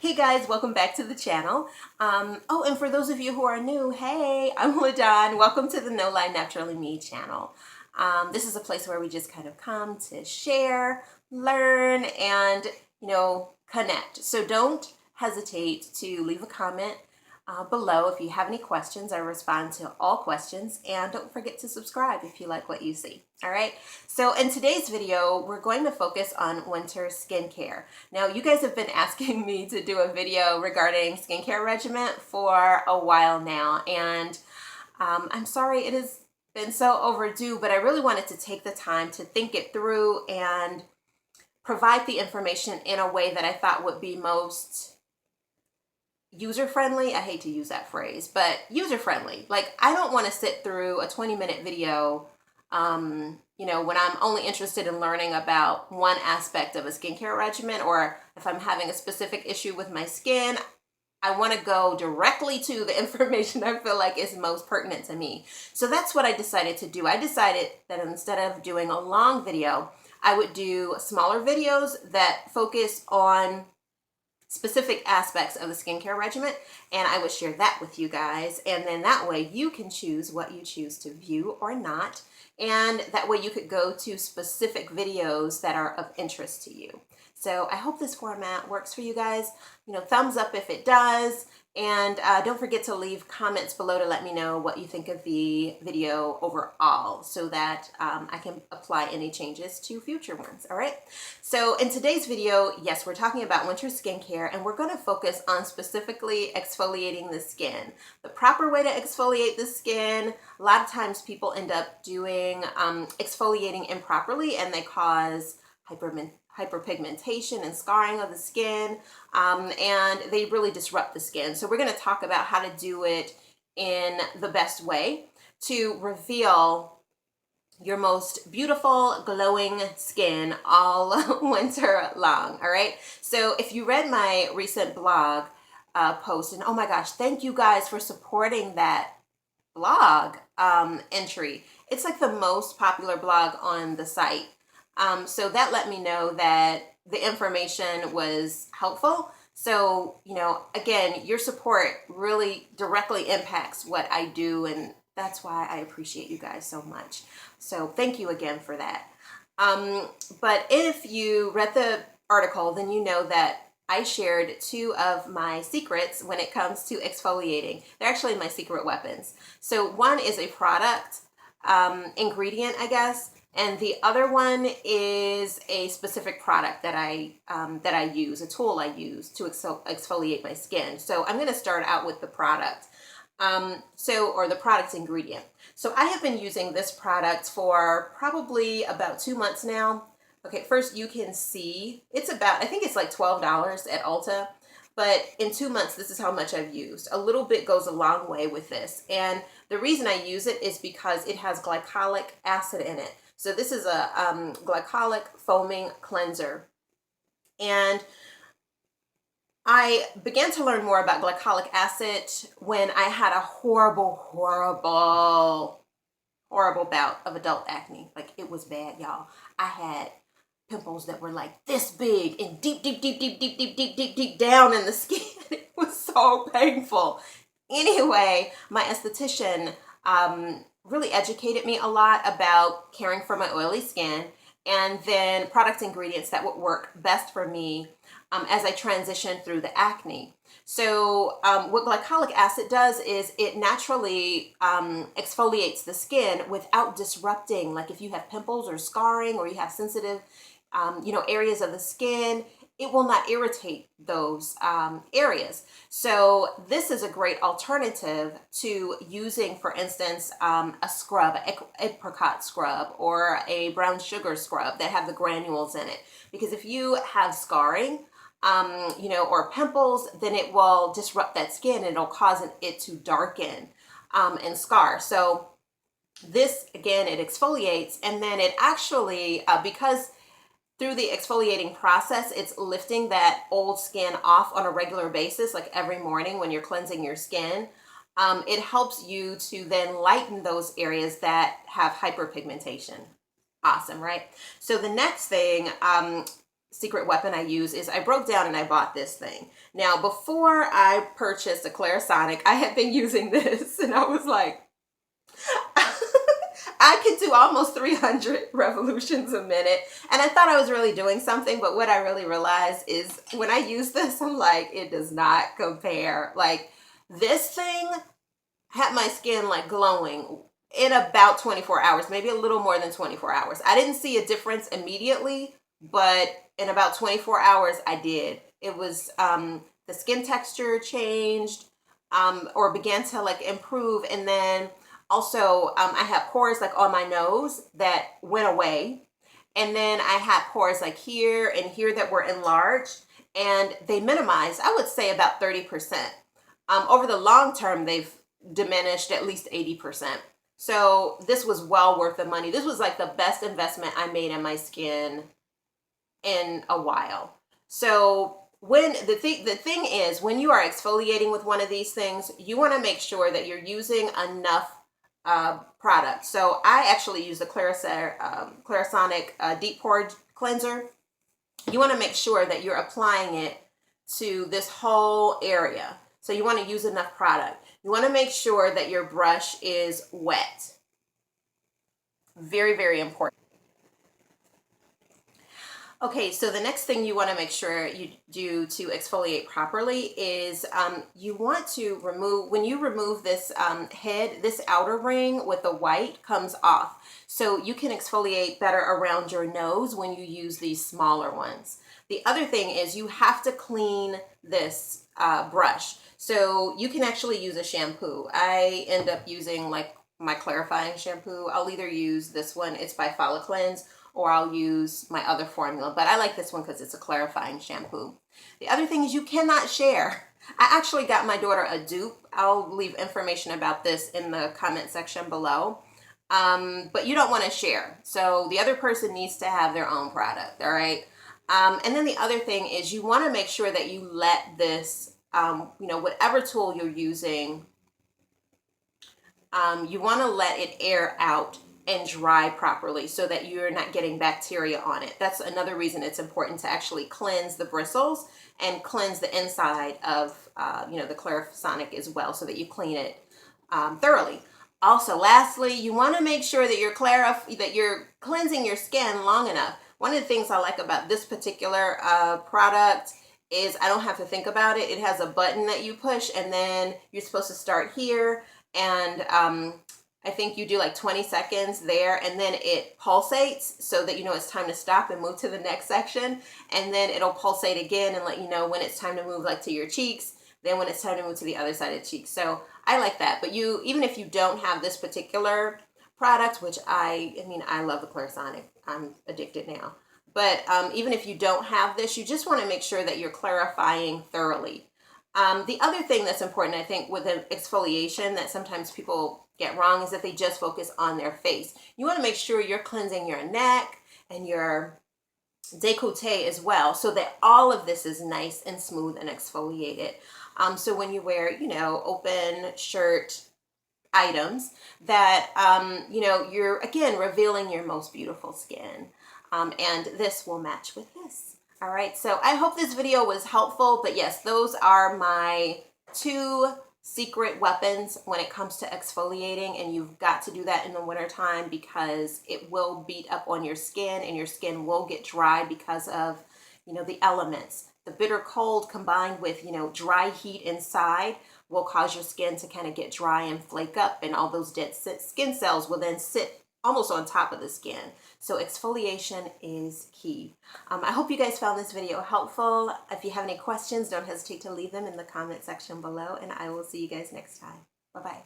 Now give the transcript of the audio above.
Hey guys, welcome back to the channel. Oh, and for those of you who are new, hey, I'm LaDon. Welcome to the No Lie Naturally Me channel. This is a place where we just kind of come to share, learn, and, connect. So don't hesitate to leave a comment below if you have any questions. I respond to all questions, and don't forget to subscribe if you like what you see. All right, so in today's video we're going to focus on winter skincare. Now you guys have been asking me to do a video regarding skincare regimen for a while now, and I'm sorry it has been so overdue, but I really wanted to take the time to think it through and provide the information in a way that I thought would be most user-friendly. I hate to use that phrase, but user-friendly. Like, I don't want to sit through a 20-minute video, when I'm only interested in learning about one aspect of a skincare regimen, or if I'm having a specific issue with my skin, I want to go directly to the information I feel like is most pertinent to me. So that's what I decided to do. I decided that instead of doing a long video, I would do smaller videos that focus on specific aspects of the skincare regimen, and I would share that with you guys, and then that way you can choose what you choose to view or not, and that way you could go to specific videos that are of interest to you. So I hope this format works for you guys. Thumbs up if it does, and don't forget to leave comments below to let me know what you think of the video overall, so that I can apply any changes to future ones. All right, so in today's video, yes, we're talking about winter skincare, and we're going to focus on specifically exfoliating the skin. The proper way to exfoliate the skin. A lot of times people end up doing exfoliating improperly, and they cause hyperpigmentation and scarring of the skin, and they really disrupt the skin. So we're going to talk about how to do it in the best way to reveal your most beautiful glowing skin all winter long. All right, so if you read my recent blog post, and oh my gosh, thank you guys for supporting that blog entry. It's like the most popular blog on the site. So that let me know that the information was helpful. So, again, your support really directly impacts what I do, and that's why I appreciate you guys so much. So thank you again for that. But if you read the article, then you know that I shared 2 of my secrets when it comes to exfoliating. They're actually my secret weapons. So one is a product ingredient, I guess. And the other one is a specific product that I use, a tool I use to exfoliate my skin. So I'm going to start out with the product, or the product's ingredient. So I have been using this product for probably about 2 months now. Okay, first you can see it's I think it's like $12 at Ulta. But in 2 months, this is how much I've used. A little bit goes a long way with this. And the reason I use it is because it has glycolic acid in it. So this is a glycolic foaming cleanser. And I began to learn more about glycolic acid when I had a horrible bout of adult acne. Like, it was bad, y'all. I had pimples that were like this big and deep down in the skin. It was so painful. Anyway, my esthetician really educated me a lot about caring for my oily skin, and then product ingredients that would work best for me as I transition through the acne. So what glycolic acid does is it naturally exfoliates the skin without disrupting. Like, if you have pimples or scarring, or you have sensitive areas of the skin, it will not irritate those areas. So this is a great alternative to using, for instance, a scrub, an apricot scrub, or a brown sugar scrub that have the granules in it. Because if you have scarring, or pimples, then it will disrupt that skin, and it'll cause it to darken and scar. So this, again, it exfoliates, and then it actually, because through the exfoliating process, it's lifting that old skin off on a regular basis, like every morning when you're cleansing your skin. It helps you to then lighten those areas that have hyperpigmentation. Awesome, right? So the next thing, secret weapon I use is I broke down and I bought this thing. Now, before I purchased a Clarisonic, I had been using this and I was like, I could do almost 300 revolutions a minute. And I thought I was really doing something, but what I really realized is when I use this, I'm like, it does not compare. Like, this thing had my skin like glowing in about 24 hours, maybe a little more than 24 hours. I didn't see a difference immediately, but in about 24 hours, I did. It was, the skin texture changed, or began to like improve. And then also, I had pores like on my nose that went away. And then I had pores like here and here that were enlarged, and they minimized, I would say about 30%. Over the long term, they've diminished at least 80%. So this was well worth the money. This was like the best investment I made in my skin in a while. So when the thing is, when you are exfoliating with one of these things, you want to make sure that you're using enough product. So I actually use the Clarisonic Deep Pore Cleanser. You want to make sure that you're applying it to this whole area. So you want to use enough product. You want to make sure that your brush is wet. Very, very important. Okay, so the next thing you want to make sure you do to exfoliate properly is you want to remove, when you remove this head, this outer ring with the white comes off. So you can exfoliate better around your nose when you use these smaller ones. The other thing is you have to clean this brush. So you can actually use a shampoo. I end up using like my clarifying shampoo. I'll either use this one, it's by Cleanse, or I'll use my other formula, but I like this one because it's a clarifying shampoo. The other thing is you cannot share. I actually got my daughter a dupe. I'll leave information about this in the comment section below. But you don't want to share. So the other person needs to have their own product, all right? And then the other thing is you want to make sure that you let this, whatever tool you're using, you want to let it air out and dry properly so that you're not getting bacteria on it. That's another reason it's important to actually cleanse the bristles and cleanse the inside of, the Clarisonic as well, so that you clean it thoroughly. Also, lastly, you want to make sure that you're cleansing your skin long enough. One of the things I like about this particular product is I don't have to think about it. It has a button that you push, and then you're supposed to start here, and I think you do like 20 seconds there, and then it pulsates so that you know it's time to stop and move to the next section. And then it'll pulsate again and let you know when it's time to move like to your cheeks, then when it's time to move to the other side of the cheeks. So I like that. But even if you don't have this particular product, which I love the Clarisonic. I'm addicted now. But even if you don't have this, you just want to make sure that you're clarifying thoroughly. The other thing that's important, I think, with exfoliation that sometimes people get wrong is that they just focus on their face. You want to make sure you're cleansing your neck and your décolleté as well, so that all of this is nice and smooth and exfoliated. So when you wear, open shirt items, that, you're, again, revealing your most beautiful skin. And this will match with this. All right, so I hope this video was helpful, but yes, those are my 2 secret weapons when it comes to exfoliating, and you've got to do that in the wintertime because it will beat up on your skin and your skin will get dry because of, the elements. The bitter cold combined with, dry heat inside will cause your skin to kind of get dry and flake up, and all those dead skin cells will then sit almost on top of the skin. So exfoliation is key. I hope you guys found this video helpful. If you have any questions, don't hesitate to leave them in the comment section below, and I will see you guys next time. Bye-bye.